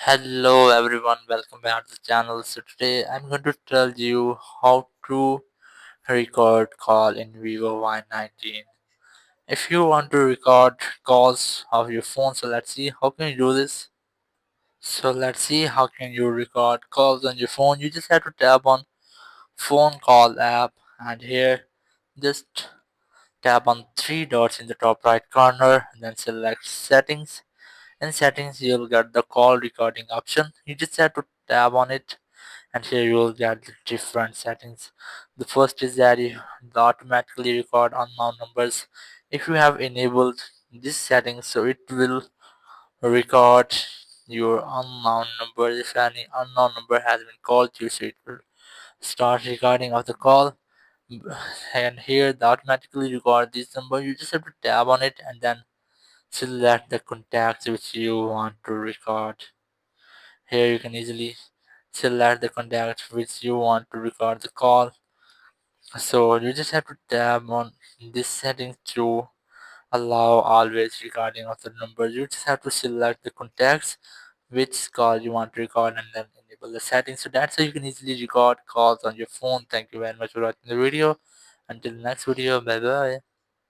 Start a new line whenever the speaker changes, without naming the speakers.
Hello everyone, welcome back to the channel. So today I'm going to tell you how to record call in Vivo Y19. If you want to record calls of your phone, so let's see how can you do this. So let's see how can you record calls on your phone. You just have to tap on phone call app, and here just tap on three dots in the top right corner and then select settings. In settings you'll get the call recording option. You just have to tap on it, and here you will get the different settings. The first is that you automatically record unknown numbers. If you have enabled this setting, so it will record your unknown number. If any unknown number has been called to you, so it will start recording of the call. And here the automatically record this number. You just have to tap on it and then select the contacts which you want to record. Here you can easily select the contact which you want to record the call. So you just have to tap on this setting to allow always recording of the number. You just have to select the contacts which call you want to record and then enable the settings. So that's how you can easily record calls on your phone. Thank you very much for watching the video. Until next video, bye bye.